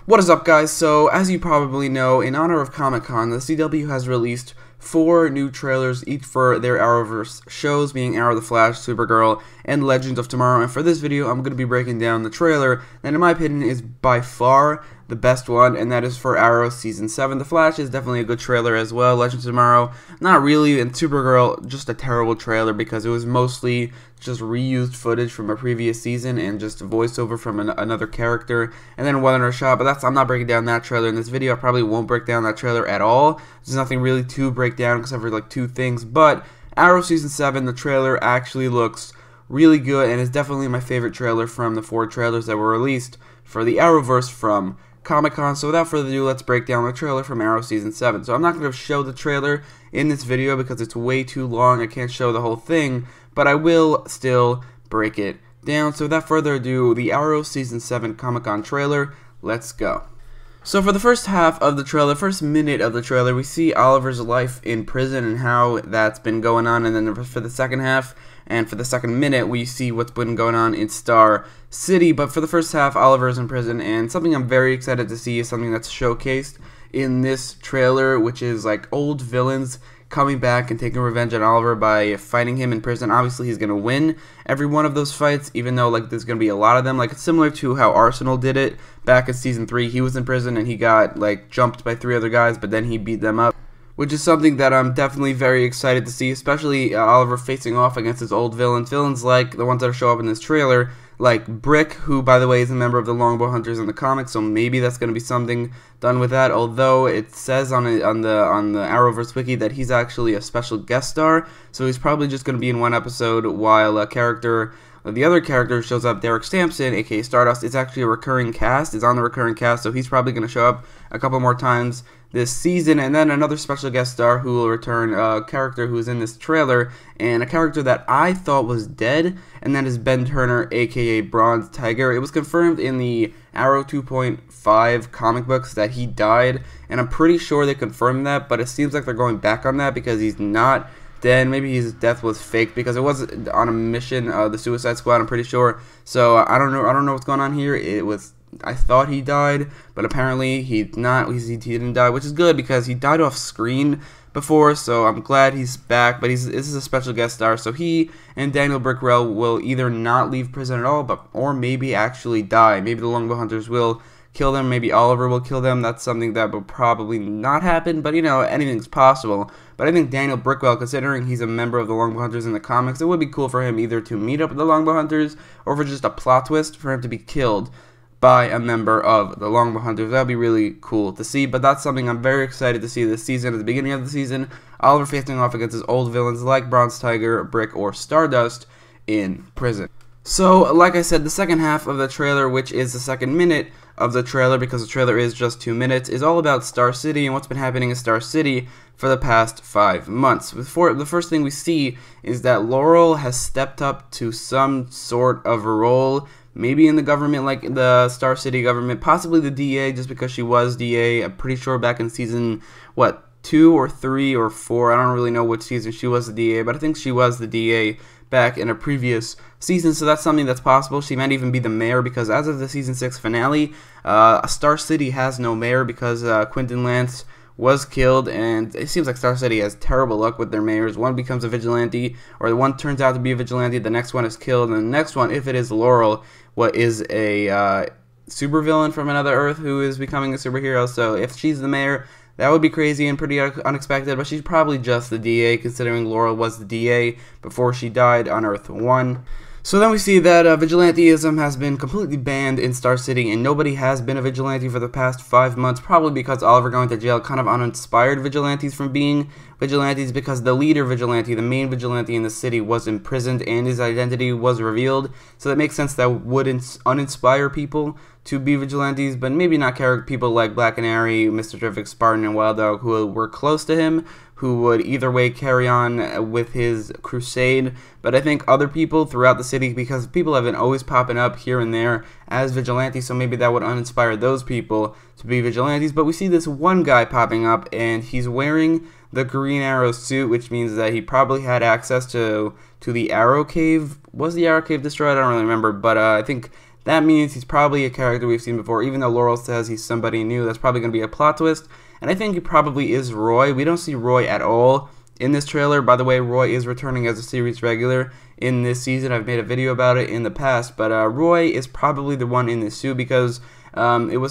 What is up, guys? So, as you probably know, in honor of Comic-Con, the CW has released 4 new trailers, each for their Arrowverse shows, being Arrow, the Flash, Supergirl, and Legends of Tomorrow. And for this video, I'm going to be breaking down the trailer that, in my opinion, is by far the best one, and that is for Arrow Season 7. The Flash is definitely a good trailer as well. Legends of Tomorrow, not really, and Supergirl, just a terrible trailer because it was mostly just reused footage from a previous season and just voiceover from another character, and then one other shot. But I'm not breaking down that trailer in this video. I probably won't break down that trailer at all. There's nothing really to break down except for like 2 things. But Arrow Season 7, the trailer actually looks really good, and is definitely my favorite trailer from the 4 trailers that were released for the Arrowverse from Comic-Con. So without further ado, let's break down the trailer from Arrow Season 7. So I'm not going to show the trailer in this video because it's way too long. I can't show the whole thing, but I will still break it down. So without further ado, the Arrow Season 7 Comic-Con trailer, let's go. So for the first half of the trailer, first minute of the trailer, we see Oliver's life in prison and how that's been going on, and then for the second half and for the second minute, we see what's been going on in Star City. But for the first half, Oliver's in prison, and something I'm very excited to see is something that's showcased in this trailer, which is like old villains coming back and taking revenge on Oliver by fighting him in prison. Obviously, he's going to win every one of those fights, even though like there's going to be a lot of them. Like, it's similar to how Arsenal did it back in Season 3. He was in prison and he got like jumped by 3 other guys, but then he beat them up, which is something that I'm definitely very excited to see, especially Oliver facing off against his old villains. Villains like the ones that show up in this trailer, like Brick, who, by the way, is a member of the Longbow Hunters in the comics, so maybe that's going to be something done with that, although it says on the Arrowverse wiki that he's actually a special guest star, so he's probably just going to be in one episode, while the other character shows up, Derek Sampson, aka Stardust, is actually a recurring cast, is on the recurring cast, so he's probably going to show up a couple more times this season. And then another special guest star who will return, a character who's in this trailer, and a character that I thought was dead, and that is Ben Turner, aka Bronze Tiger. It was confirmed in the Arrow 2.5 comic books that he died, and I'm pretty sure they confirmed that, but it seems like they're going back on that because he's not dead. Maybe his death was fake because it was on a mission, the Suicide Squad, I'm pretty sure. So I don't know what's going on here. I thought he died, but apparently he's not. He didn't die, which is good because he died off screen before, so I'm glad he's back. But this is a special guest star, so he and Daniel Brickwell will either not leave prison at all, or maybe actually die. Maybe the Longbow Hunters will kill them. Maybe Oliver will kill them. That's something that will probably not happen, but you know, anything's possible. But I think Daniel Brickwell, considering he's a member of the Longbow Hunters in the comics, it would be cool for him either to meet up with the Longbow Hunters, or for just a plot twist for him to be killed by a member of the Longbow Hunters. That would be really cool to see, but that's something I'm very excited to see this season. At the beginning of the season, Oliver facing off against his old villains like Bronze Tiger, Brick, or Stardust in prison. So, like I said, the second half of the trailer, which is the second minute of the trailer, because the trailer is just 2 minutes, is all about Star City and what's been happening in Star City for the past 5 months. The first thing we see is that Laurel has stepped up to some sort of a role, maybe in the government, like the Star City government, possibly the DA, just because she was DA, I'm pretty sure back in season, 2 or 3 or 4, I don't really know which season she was the DA, but I think she was the DA back in a previous season, so that's something that's possible. She might even be the mayor, because as of the season 6 finale, Star City has no mayor because Quentin Lance was killed, and it seems like Star City has terrible luck with their mayors. One becomes a vigilante, or the one turns out to be a vigilante, the next one is killed, and the next one, if it is Laurel, what is a supervillain from another Earth who is becoming a superhero. So if she's the mayor, that would be crazy and pretty unexpected, but she's probably just the DA, considering Laurel was the DA before she died on Earth 1. So then we see that vigilanteism has been completely banned in Star City, and nobody has been a vigilante for the past 5 months, probably because Oliver going to jail kind of uninspired vigilantes from being vigilantes, because the leader vigilante, the main vigilante in the city, was imprisoned and his identity was revealed. So that makes sense that would uninspire people to be vigilantes, but maybe not people like Black Canary, Mr. Terrific, Spartan, and Wild Dog, who were close to him, who would either way carry on with his crusade. But I think other people throughout the city, because people have been always popping up here and there as vigilantes, so maybe that would uninspire those people to be vigilantes. But we see this one guy popping up, and he's wearing the Green Arrow suit, which means that he probably had access to the Arrow Cave. Was the Arrow Cave destroyed? I don't really remember, but I think that means he's probably a character we've seen before. Even though Laurel says he's somebody new, that's probably going to be a plot twist. And I think he probably is Roy. We don't see Roy at all in this trailer. By the way, Roy is returning as a series regular in this season. I've made a video about it in the past, but Roy is probably the one in this suit because we were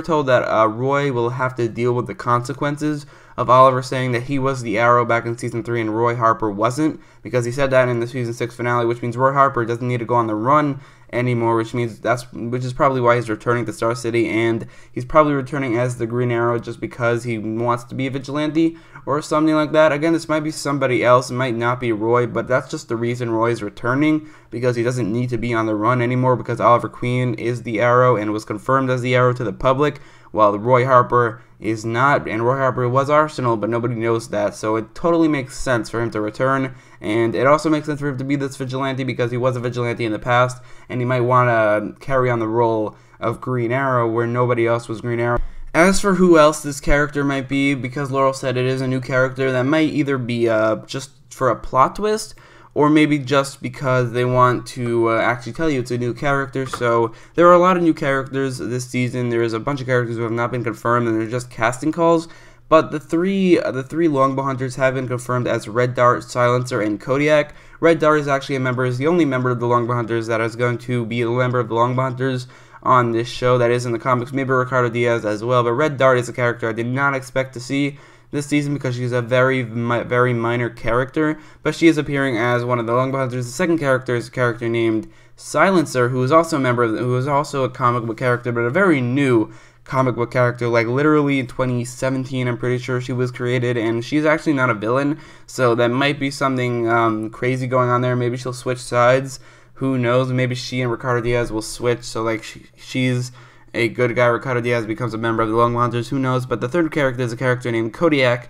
told that Roy will have to deal with the consequences of Oliver saying that he was the Arrow back in season 3 and Roy Harper wasn't, because he said that in the season 6 finale, which means Roy Harper doesn't need to go on the run anymore, which is probably why he's returning to Star City, and he's probably returning as the Green Arrow just because he wants to be a vigilante or something like that. Again, this might be somebody else, it might not be Roy, but that's just the reason Roy is returning, because he doesn't need to be on the run anymore, because Oliver Queen is the Arrow and was confirmed as the Arrow to the public, while Roy Harper is not, and Roy Harper was Arsenal, but nobody knows that, so it totally makes sense for him to return, and it also makes sense for him to be this vigilante because he was a vigilante in the past, and he might want to carry on the role of Green Arrow where nobody else was Green Arrow. As for who else this character might be, because Laurel said it is a new character, that might either be just for a plot twist, or maybe just because they want to actually tell you it's a new character. So there are a lot of new characters this season. There is a bunch of characters who have not been confirmed, and they're just casting calls. But the three Longbow Hunters have been confirmed as Red Dart, Silencer, and Kodiak. Red Dart is actually is the only member of the Longbow Hunters that is going to be a member of the Longbow Hunters on this show that is in the comics. Maybe Ricardo Diaz as well, but Red Dart is a character I did not expect to see this season because she's a very minor character, but she is appearing as one of the Longbow Hunters. The second character is a character named Silencer, who is also a comic book character, but a very new comic book character, like literally in 2017, I'm pretty sure she was created, and she's actually not a villain, so that might be something crazy going on there. Maybe she'll switch sides, who knows, maybe she and Ricardo Diaz will switch, so like she's a good guy, Ricardo Diaz becomes a member of the Longbow Hunters, who knows. But the third character is a character named Kodiak,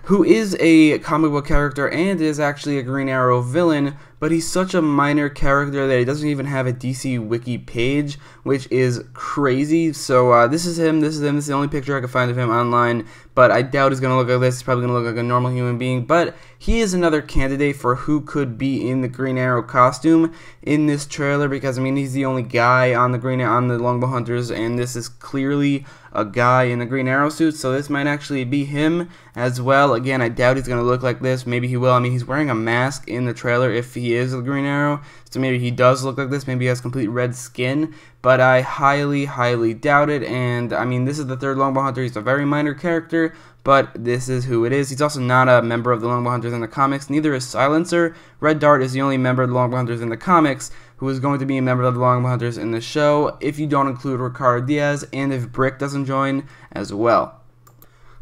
who is a comic book character and is actually a Green Arrow villain, but he's such a minor character that he doesn't even have a DC Wiki page, which is crazy. So this is him. This is the only picture I could find of him online, but I doubt he's going to look like this. He's probably going to look like a normal human being, but he is another candidate for who could be in the Green Arrow costume in this trailer, because, I mean, he's the only guy on the Longbow Hunters, and this is clearly a guy in the Green Arrow suit, so this might actually be him as well. Again, I doubt he's going to look like this. Maybe he will. I mean, he's wearing a mask in the trailer if he is the Green Arrow, so maybe he does look like this. Maybe he has complete red skin, but I highly, highly doubt it. And, I mean, this is the third Longbow Hunter. He's a very minor character, but this is who it is. He's also not a member of the Longbow Hunters in the comics. Neither is Silencer. Red Dart is the only member of the Longbow Hunters in the comics who is going to be a member of the Longbow Hunters in the show, if you don't include Ricardo Diaz, and if Brick doesn't join as well.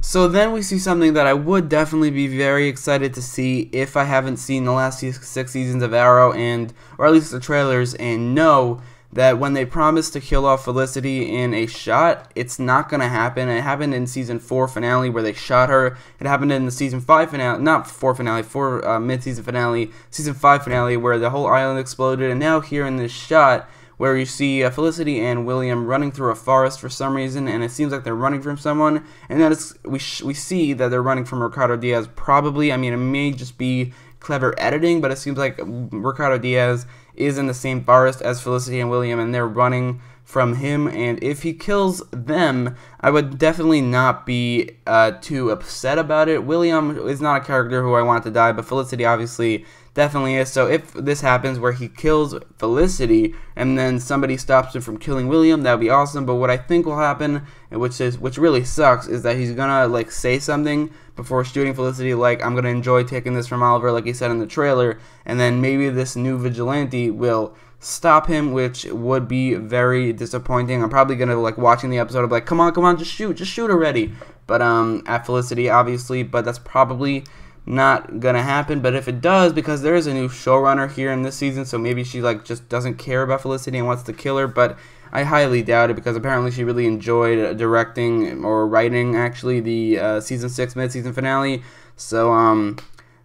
So then we see something that I would definitely be very excited to see if I haven't seen the last 6 seasons of Arrow, or at least the trailers, and know that when they promised to kill off Felicity in a shot, it's not going to happen. It happened in season 4 finale where they shot her. It happened in the season 5 finale, not 4 finale, mid-season finale, season 5 finale where the whole island exploded. And now here in this shot where you see Felicity and William running through a forest for some reason, and it seems like they're running from someone, and then we see that they're running from Ricardo Diaz, probably. I mean, it may just be clever editing, but it seems like Ricardo Diaz is in the same forest as Felicity and William, and they're running from him, and if he kills them, I would definitely not be too upset about it. William is not a character who I want to die, but Felicity obviously definitely is. So if this happens where he kills Felicity and then somebody stops him from killing William, that would be awesome. But what I think will happen, which really sucks, is that he's gonna like say something before shooting Felicity, like, I'm gonna enjoy taking this from Oliver, like he said in the trailer, and then maybe this new vigilante will stop him, which would be very disappointing. I'm probably gonna like watching the episode of like, come on, just shoot already. But at Felicity, obviously, but that's probably not gonna happen. But if it does, because there is a new showrunner here in this season, so maybe she like just doesn't care about Felicity and wants to kill her, but I highly doubt it, because apparently she really enjoyed directing or writing actually the season 6 mid-season finale. So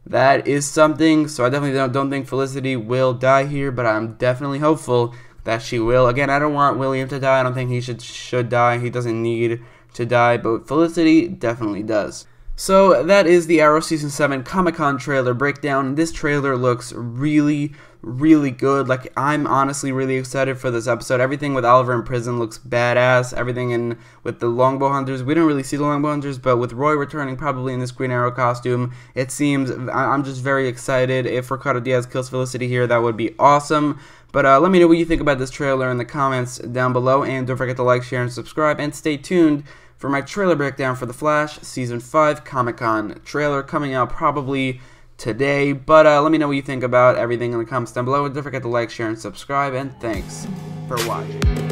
that is something. So I definitely don't think Felicity will die here, but I'm definitely hopeful that she will. Again, I don't want William to die. I don't think he should die. He doesn't need to die, but Felicity definitely does. So that is the Arrow Season 7 Comic-Con trailer breakdown. This trailer looks really good. Like, I'm honestly really excited for this episode. Everything with Oliver in prison looks badass. Everything with the Longbow Hunters, we don't really see the Longbow Hunters, but with Roy returning probably in this Green Arrow costume, it seems, I'm just very excited. If Ricardo Diaz kills Felicity here, that would be awesome. But let me know what you think about this trailer in the comments down below, and don't forget to like, share, and subscribe, and stay tuned for my trailer breakdown for The Flash Season 5 Comic-Con trailer coming out probably today. But let me know what you think about everything in the comments down below. Don't forget to like, share, and subscribe, and thanks for watching.